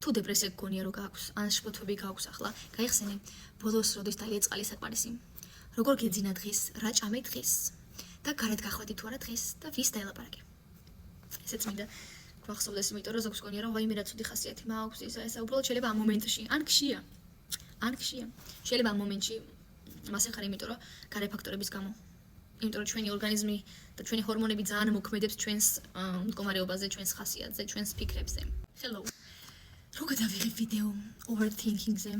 თუ დეპრესია გქონია რომ გააქვს, ან შფოთვები გააქვს ახლა, გაიხსენე ბოლოს როდის დაიწყე წყალი საკმარისი. როგორ გეძინა დღის, რა ჭამე დღის და გარეთ გახვედი თუ არა დღის და ვის დაელაპარაკე. ესეც მინდა გვახსოვდეს, იმიტომ რომ ზოგს გქონია რომ ვაიმე რა ცუდი ხასიათი მაქვს, ისა უბრალოდ შეიძლება ამ მომენტში, ან გშია. შეიძლება ამ მომენტში მასე ხარ, იმიტომ რომ გარე ფაქტორების გამო. იმიტომ რომ ჩვენი ორგანიზმი და ჩვენი ჰორმონები ძალიან მოქმედებს ჩვენს მდგომარეობაზე, ჩვენს ხასიათზე, ჩვენს ფიქრებზე. Hello. რო გადავიღებ ვიდეო overthinking-ზე.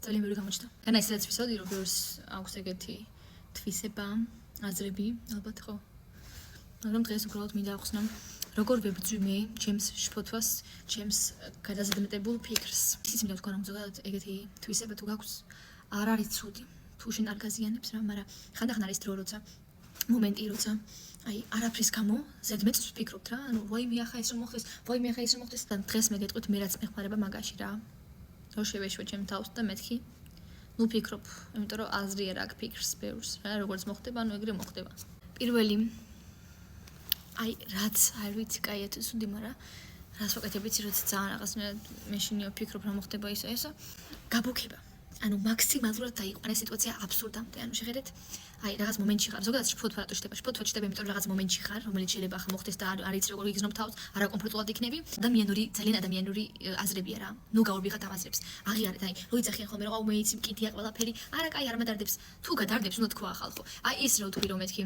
ძალიან ბევრი გამოჩნდა. განა ისედაც ვისაუბრე, რომ ბევრს აქვს ეგეთი თვისება, აზრები, ალბათ ხო. მაგრამ დღეს უბრალოდ მინდა ახსნო, როგორ ვებძვი მე ჩემს შფოთვას, ჩემს გადაზრდებულ ფიქრს. ისიც მინდა თქვა, რომ ზოგადად ეგეთი თვისება თუ გაქვს, არ არის ცუდი. თუ შენ არ გაზიანებს რა, მაგრამ ხანდახან არის დრო, როცა მომენტი, როცა აი არაფრის გამო ზედმეტს ვფიქრობთ რა, ანუ ვაიმე ახლა ეს რომ მოხდეს, ვაიმე ახლა ეს რომ მოხდეს და დღეს მე გეტყვით მე რაც მეხმარება მაგაში რა. რო შევეშვე ჩემ თავს და მეთქი. ნუ ფიქრობ, იმიტომ რომ აზრი არ აქვს ფიქრს ბევრს რა, როგორც მოხდება, ანუ ეგრე მოხდება. პირველი აი რაც არ ვიცი, კაიეთ სუნდი, მაგრამ რას ვაკეთებ იცი, როცა ძალიან რაღაც მე შინიო ფიქრობ რა მოხდება ისო, გაბუქება. ანუ მაქსიმალურად დაიყვანე სიტუაცია აბსურდამდე. ანუ შეხედეთ, აი რაღაც მომენტში ხარ, ზოგადად შფოთვა რატო შდება? შფოთვა შდება, იმიტომ რომ რაღაც მომენტში ხარ, რომელიც შეიძლება ახლა მოხდეს და არ იცი როგორ იგრძნობ თავს, არაკომფორტულად იქნები. ძალიან ადამიანური აზრებია რა. ნუ გაურბიხათ ამ აზრებს. აღიარეთ, აი, რო იცახიან ხოლმე, რომ მე იცი მკიდია ყველაფერი, არა, კაი, არ მადარდებს. თუ გადარდებს, უნდა თქვა ახალ ხო. აი ის რო თქვი რომ მეთქი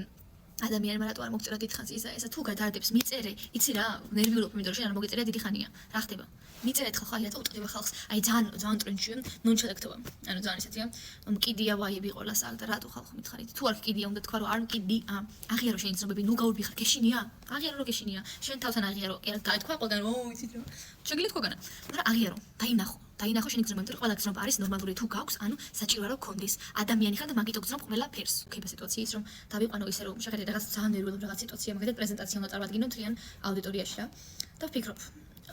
ადამიანმა რატო არ მოგწერა დიდხანს ისა თუ გადარდებს, მიწერე, იცი რა, ნერვიულობ, იმიტომ რომ შენ არ მოგეწერია დიდი ხანია. რა ხდება? მიწერეთ ხალხი, აი რატო უწყდება ხალხს? აი ძალიან ტრენჩია, ნონშალექტობა. ანუ ძალიან ისეთია, მკიდია ვაიები ყოლას აქ და რატო ხალხი მითხარით? თუ არ მკიდია, უნდა თქვა რომ არ მკიდია. აღიარო შენი ცნობები, ნუ გაურბიხარ, გეშინია? აღიარო რომ გეშინია. შენ თავთან აღიარო, გაითქვა ყველგან, იცით რა. შეგიძლიათ თქვა განა. მაგრამ აღიარო, დაინახო შენი გზნობა, იმიტომ რომ ყველა გზნობა არის ნორმალური თუ გაქვს, ანუ საჭიროა რომ გქონდეს. ადამიანი ხარ და მაგით გზნობ ყველაფერს. ხება სიტუაციის რომ დავიყვანო ისე რომ შეხედეთ რაღაც ძალიან ნერვიულობ რაღაც სიტუაცია, მაგალითად პრეზენტაცია უნდა წარმატგინო თლიან აუდიტორიაში რა. და ვფიქრობ,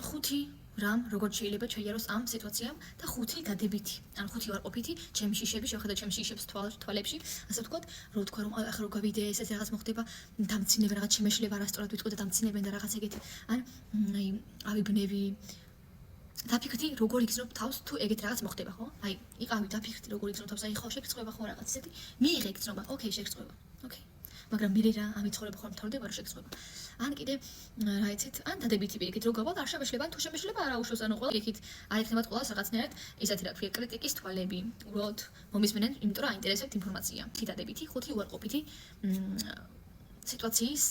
5 რამ როგორ შეიძლება ჩაიაროს ამ სიტუაციამ და 5 დადებითი. ანუ 5 ვარყოფითი, ჩემი შიშები, შევხედოთ ჩემი შიშებს თვალებში, ასე ვთქვათ, რო თქვა რომ ახლა რო გავიდე ესეც რაღაც მოხდება, დამცინებენ რაღაც შემეშლება არასწორად ვიტყვი და დამცინებენ და რაღაც ეგეთი. ან აი ავიბნევი დაფიქრდი როგორ იგრძნობ თავს თუ ეგეთ რაღაც მოხდება ხო? აი, იყავი დაფიქრდი როგორ იგრძნობ თავს, აი ხო შეგწყვება ხო რაღაც ისეთი. მიიღე გრძნობა, ოკეი, შეგწყვება. ოკეი. მაგრამ მე რა ამით ცხოვრება ხომ მთავრდება რომ შეგწყვება. ან კიდე რა იცით, ან დადებითი პირიქით რო გავალ არ შემეშლება, ან თუ შემეშლება არა უშავს, ანუ ყველა პირიქით არ იქნებათ ყველას რაღაცნაირად ისეთი რა ქვია, კრიტიკის თვალები, უბრალოდ მომისმენენ, იმიტომ რომ აინტერესებთ ინფორმაცია. 5 დადებითი, 5 უარყოფითი სიტუაციის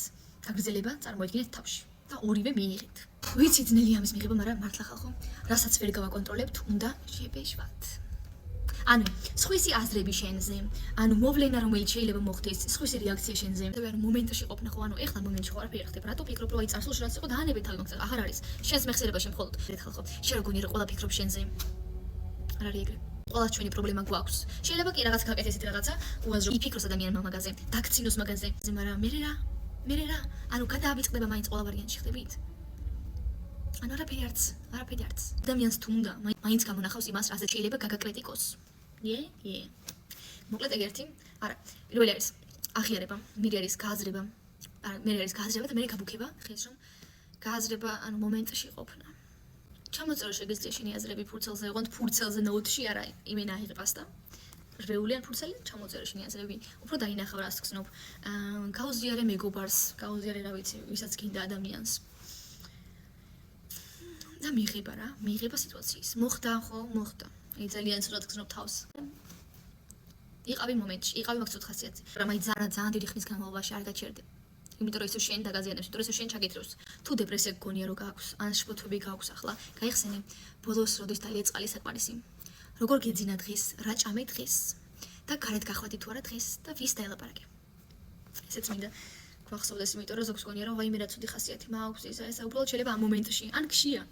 გაგრძელება წარმოიდგინეთ თავში. და ორივე მიიღეთ. ვიცი ძნელი ამის მიღება, მაგრამ მართლა ხალხო, რასაც ვერ გავაკონტროლებთ, უნდა შევეშვათ. ანუ სხვისი აზრები შენზე, ანუ მოვლენა რომელიც შეიძლება მოხდეს, სხვისი რეაქცია შენზე. ანუ მომენტში ყოფნა ხო, ანუ ეხლა მომენტში ხო არაფერი ხდება. რატო ფიქრობ, რომ აი წარსულში რაც იყო დაანებე თავი მაგას? აღარ არის. შენს მეხსიერებაში მხოლოდ ხალხო, შენ როგორ გონი რომ ყველა ფიქრობ შენზე? არ არის ეგრე. ყველა ჩვენი პრობლემა გვაქვს. შეიძლება კი რაღაც გაკეთდეს ესეთი რაღაცა, უაზრო იფიქროს ადამიანმა მაგაზე, დაგცინოს მაგაზე, მაგრამ მე რა, ანუ გადაავიწყდება მაინც ყველა ვარიანტში ხდებით? ანუ არაფერი არც. ადამიანს თუ უნდა, მაინც გამონახავს იმას, რასაც შეიძლება გაგაკრიტიკოს. მოკლედ ეგერთი, არა, პირველი არის აღიარება, მე არის გააზრება. მე არის გააზრება და მე გაბუქება, ხეს რომ გააზრება, ანუ მომენტში ყოფნა. ჩამოწერო შეგიძლია შენი აზრები ფურცელზე, ოღონდ ფურცელზე ნოუთში, არა, იმენა აიღებას და რვეულიან ფურცელი ჩამოწერე შენი აზრები, უფრო დაინახავ რას გრძნობ. გაუზიარე მეგობარს, გაუზიარე რა ვიცი, ვისაც გინდა ადამიანს. და მიიღება სიტუაციის. მოხდა. აი ძალიან ცუდად გრძნობ თავს. იყავი მომენტში, იყავი მაგ ცუდ ხასიათზე. მაგრამ აი ძალიან დიდი ხნის განმავლობაში არ გაჩერდე. იმიტომ რომ ისო შენ დაგაზიანებს, იმიტომ რომ ისო შენ ჩაგეთრევს. თუ დეპრესია გქონია რომ გააქვს, ან შფოთვები გააქვს ახლა, გაიხსენე ბოლოს როდის დაიწყე წყალი საკმარისი. როგორ გეძინა დღის, რა ჭამე დღის და გარეთ გახვედი თუ არა დღის და ვის დაელაპარაკე. ესეც მინდა გვახსოვდეს, იმიტომ რომ ზოგს გქონია რომ ვაიმე რა ცუდი ხასიათი მაქვს, ისა უბრალოდ შეიძლება ამ მომენტში, ან გშია.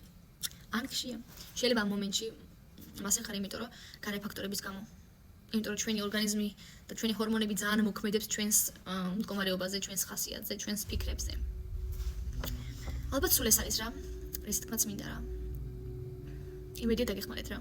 შეიძლება ამ მომენტში მასე ხარ, იმიტომ რომ გარე ფაქტორების გამო. იმიტომ რომ ჩვენი ორგანიზმი და ჩვენი ჰორმონები ძალიან მოქმედებს ჩვენს მდგომარეობაზე, ჩვენს ხასიათზე, ჩვენს ფიქრებზე. ალბათ სულ ეს არის რა. ეს თქმაც მინდა რა. იმედია დაგეხმარეთ რა.